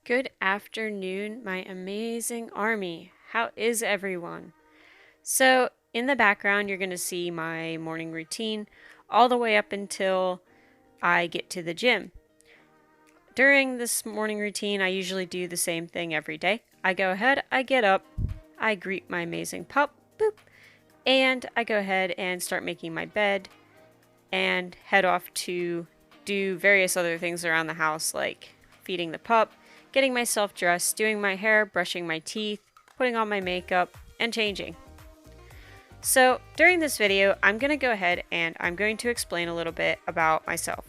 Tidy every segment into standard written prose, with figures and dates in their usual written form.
Good afternoon, my amazing army. How is everyone? So, in the background, you're going to see my morning routine all the way up until I get to the gym. During this morning routine, I usually do the same thing every day. I go ahead, I get up, I greet my amazing pup, boop, and I go ahead and start making my bed and head off to do various other things around the house like feeding the pup, getting myself dressed, doing my hair, brushing my teeth, putting on my makeup, and changing. So during this video, I'm going to go ahead and I'm going to explain a little bit about myself.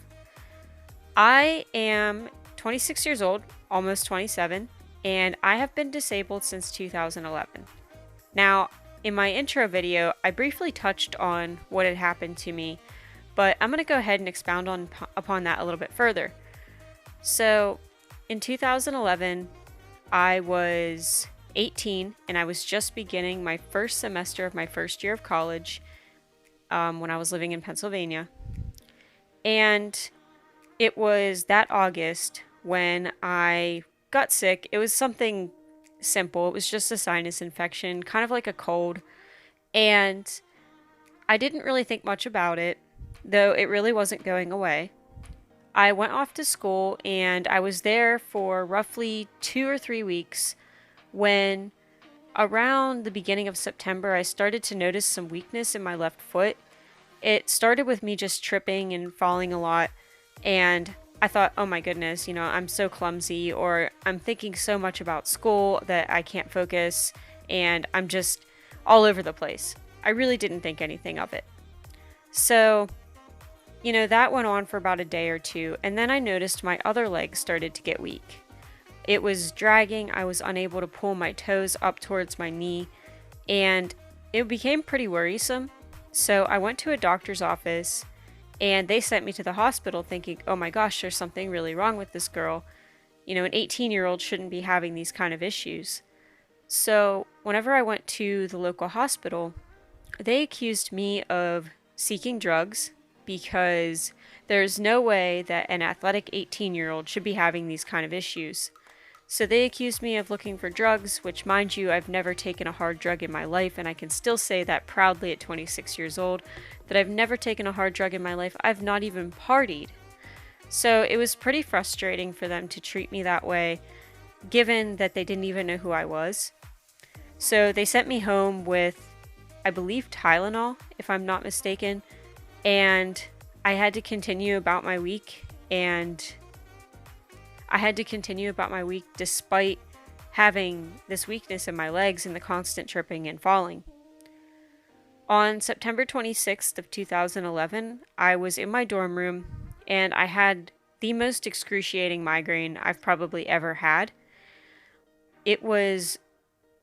I am 26 years old, almost 27, and I have been disabled since 2011. Now, in my intro video, I briefly touched on what had happened to me, but I'm going to go ahead and expound upon that a little bit further. So, in 2011, I was 18 and I was just beginning my first semester of my first year of college when I was living in Pennsylvania. And it was that August when I got sick. It was something simple. It was just a sinus infection, kind of like a cold. And I didn't really think much about it, though it really wasn't going away. I went off to school and I was there for roughly 2 or 3 weeks when around the beginning of September I started to notice some weakness in my left foot. It started with me just tripping and falling a lot, and I thought, oh my goodness, I'm so clumsy, or I'm thinking so much about school that I can't focus and I'm just all over the place. I really didn't think anything of it. So that went on for about a day or two, and then I noticed my other leg started to get weak. It was dragging, I was unable to pull my toes up towards my knee, and it became pretty worrisome. So I went to a doctor's office, and they sent me to the hospital thinking, oh my gosh, there's something really wrong with this girl. An 18-year-old shouldn't be having these kind of issues. So whenever I went to the local hospital, they accused me of seeking drugs, because there's no way that an athletic 18-year-old should be having these kind of issues. So they accused me of looking for drugs, which, mind you, I've never taken a hard drug in my life, and I can still say that proudly at 26 years old, that I've never taken a hard drug in my life. I've not even partied. So it was pretty frustrating for them to treat me that way, given that they didn't even know who I was. So they sent me home with, I believe, Tylenol, if I'm not mistaken, and I had to continue about my week, despite having this weakness in my legs and the constant tripping and falling. On September 26th of 2011, I was in my dorm room and I had the most excruciating migraine I've probably ever had. It was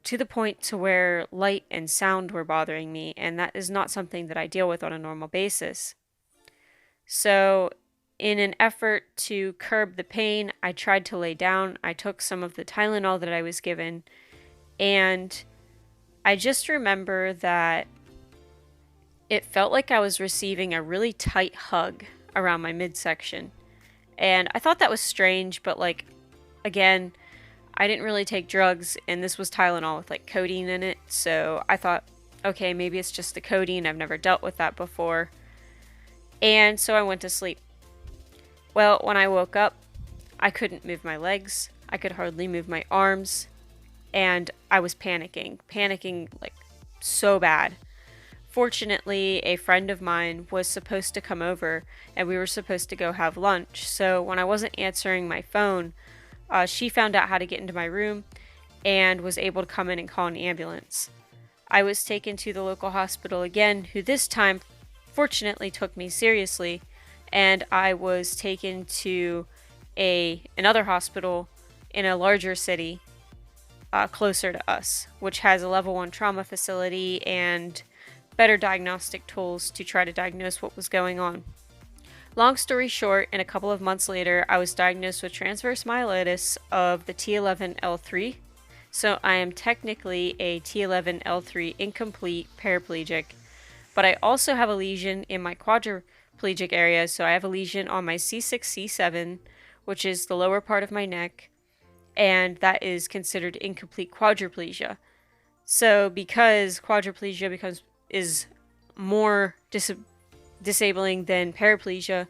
to the point to where light and sound were bothering me, and that is not something that I deal with on a normal basis. So, in an effort to curb the pain, I tried to lay down. I took some of the Tylenol that I was given, and I just remember that it felt like I was receiving a really tight hug around my midsection. And I thought that was strange, but again, I didn't really take drugs, and this was Tylenol with codeine in it, so I thought, okay, maybe it's just the codeine. I've never dealt with that before. And so I went to sleep. Well, when I woke up, I couldn't move my legs, I could hardly move my arms, and I was panicking so bad. Fortunately, a friend of mine was supposed to come over, and we were supposed to go have lunch, so when I wasn't answering my phone, she found out how to get into my room and was able to come in and call an ambulance. I was taken to the local hospital again, who this time fortunately took me seriously, and I was taken to another hospital in a larger city closer to us, which has a level 1 trauma facility and better diagnostic tools to try to diagnose what was going on. Long story short, and a couple of months later, I was diagnosed with transverse myelitis of the T11L3. So I am technically a T11L3 incomplete paraplegic, but I also have a lesion in my quadriplegic area. So I have a lesion on my C6, C7, which is the lower part of my neck, and that is considered incomplete quadriplegia. So because quadriplegia is more disabling than paraplegia,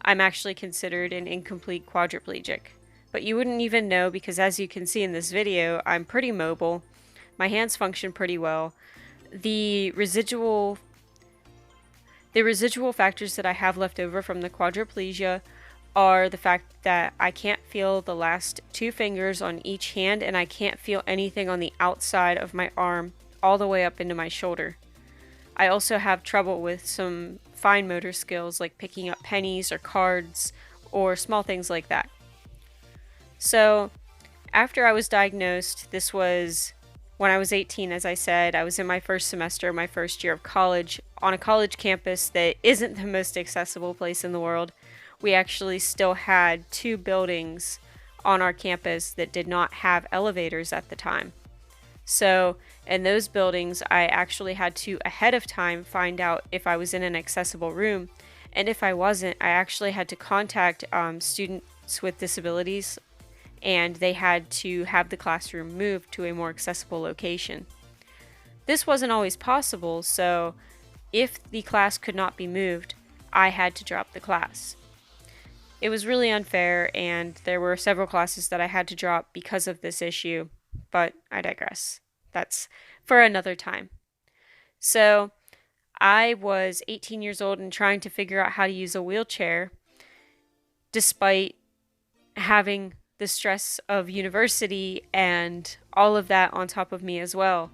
I'm actually considered an incomplete quadriplegic. But you wouldn't even know because, as you can see in this video, I'm pretty mobile. My hands function pretty well. The residual factors that I have left over from the quadriplegia are the fact that I can't feel the last two fingers on each hand, and I can't feel anything on the outside of my arm all the way up into my shoulder. I also have trouble with some fine motor skills like picking up pennies or cards or small things like that. So after I was diagnosed, this was when I was 18, as I said. I was in my first semester, my first year of college, on a college campus that isn't the most accessible place in the world. We actually still had two buildings on our campus that did not have elevators at the time. So in those buildings, I actually had to, ahead of time, find out if I was in an accessible room. And if I wasn't, I actually had to contact students with disabilities, and they had to have the classroom moved to a more accessible location. This wasn't always possible, so if the class could not be moved, I had to drop the class. It was really unfair, and there were several classes that I had to drop because of this issue, but I digress. That's for another time. So I was 18 years old and trying to figure out how to use a wheelchair despite having the stress of university and all of that on top of me as well.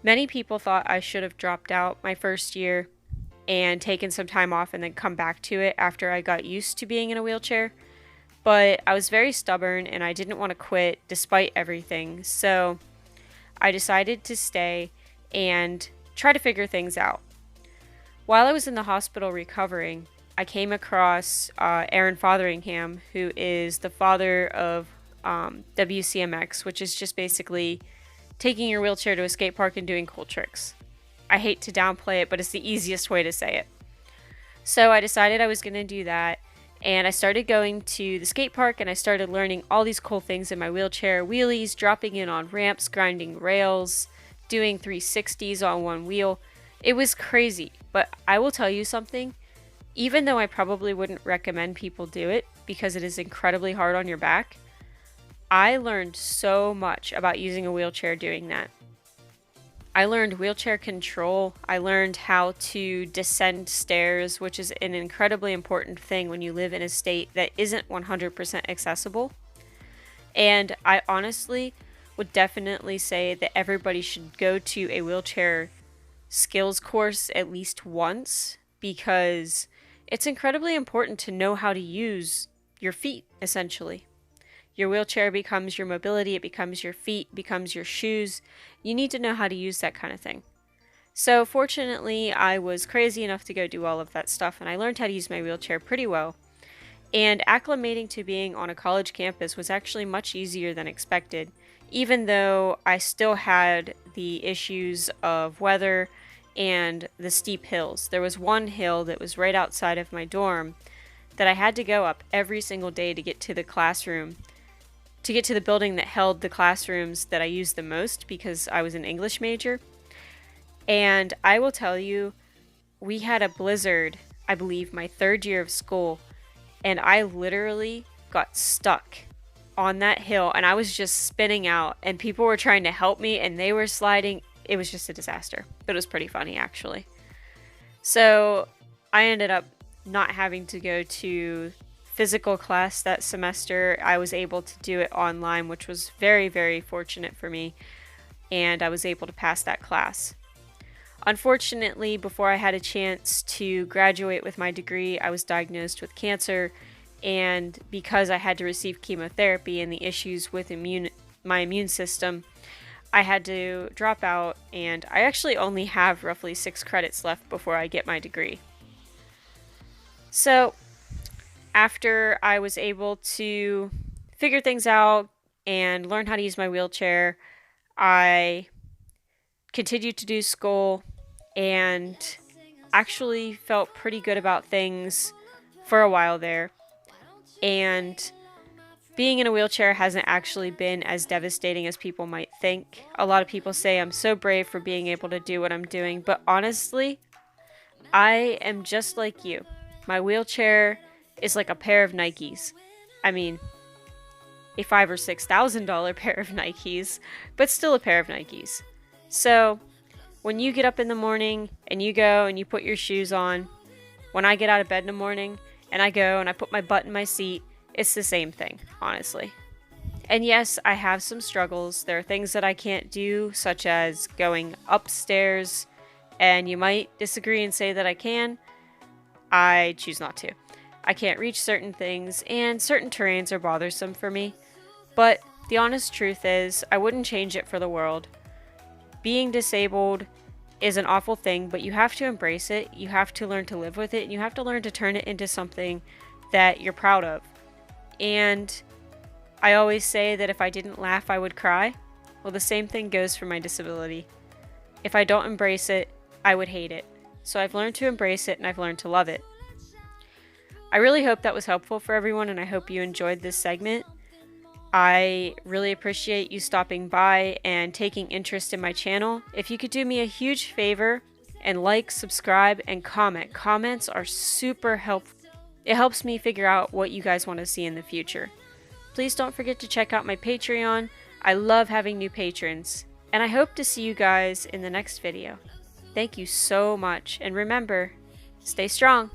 Many people thought I should have dropped out my first year and taken some time off and then come back to it after I got used to being in a wheelchair. But I was very stubborn and I didn't want to quit despite everything. So I decided to stay and try to figure things out. While I was in the hospital recovering, I came across Aaron Fotheringham, who is the father of WCMX, which is just basically taking your wheelchair to a skate park and doing cool tricks. I hate to downplay it, but it's the easiest way to say it. So I decided I was going to do that, and I started going to the skate park, and I started learning all these cool things in my wheelchair: wheelies, dropping in on ramps, grinding rails, doing 360s on one wheel. It was crazy, but I will tell you something. Even though I probably wouldn't recommend people do it because it is incredibly hard on your back, I learned so much about using a wheelchair doing that. I learned wheelchair control. I learned how to descend stairs, which is an incredibly important thing when you live in a state that isn't 100% accessible. And I honestly would definitely say that everybody should go to a wheelchair skills course at least once, because it's incredibly important to know how to use your feet, essentially. Your wheelchair becomes your mobility, it becomes your feet, becomes your shoes. You need to know how to use that kind of thing. So fortunately, I was crazy enough to go do all of that stuff, and I learned how to use my wheelchair pretty well. And acclimating to being on a college campus was actually much easier than expected, even though I still had the issues of weather and the steep hills. There was one hill that was right outside of my dorm that I had to go up every single day to get to the classroom, to get to the building that held the classrooms that I used the most because I was an English major. And I will tell you, we had a blizzard, I believe, my third year of school, and I literally got stuck on that hill, and I was just spinning out, and people were trying to help me, and they were sliding. It was just a disaster, but it was pretty funny, actually. So I ended up not having to go to physical class that semester. I was able to do it online, which was very, very fortunate for me, and I was able to pass that class. Unfortunately, before I had a chance to graduate with my degree, I was diagnosed with cancer, and because I had to receive chemotherapy and the issues with my immune system, I had to drop out, and I actually only have roughly 6 credits left before I get my degree. So after I was able to figure things out and learn how to use my wheelchair, I continued to do school and actually felt pretty good about things for a while there. And being in a wheelchair hasn't actually been as devastating as people might think. A lot of people say I'm so brave for being able to do what I'm doing, but honestly, I am just like you. My wheelchair is like a pair of Nikes. I mean, a $5,000 or $6,000 pair of Nikes, but still a pair of Nikes. So, when you get up in the morning and you go and you put your shoes on, when I get out of bed in the morning and I go and I put my butt in my seat, it's the same thing, honestly. And yes, I have some struggles. There are things that I can't do, such as going upstairs, and you might disagree and say that I can. I choose not to. I can't reach certain things, and certain terrains are bothersome for me. But the honest truth is, I wouldn't change it for the world. Being disabled is an awful thing, but you have to embrace it. You have to learn to live with it, and you have to learn to turn it into something that you're proud of. And I always say that if I didn't laugh, I would cry. Well, the same thing goes for my disability. If I don't embrace it, I would hate it. So I've learned to embrace it, and I've learned to love it. I really hope that was helpful for everyone, and I hope you enjoyed this segment. I really appreciate you stopping by and taking interest in my channel. If you could do me a huge favor and like, subscribe, and comment. Comments are super helpful. It helps me figure out what you guys want to see in the future. Please don't forget to check out my Patreon. I love having new patrons, and I hope to see you guys in the next video. Thank you so much, and remember, stay strong.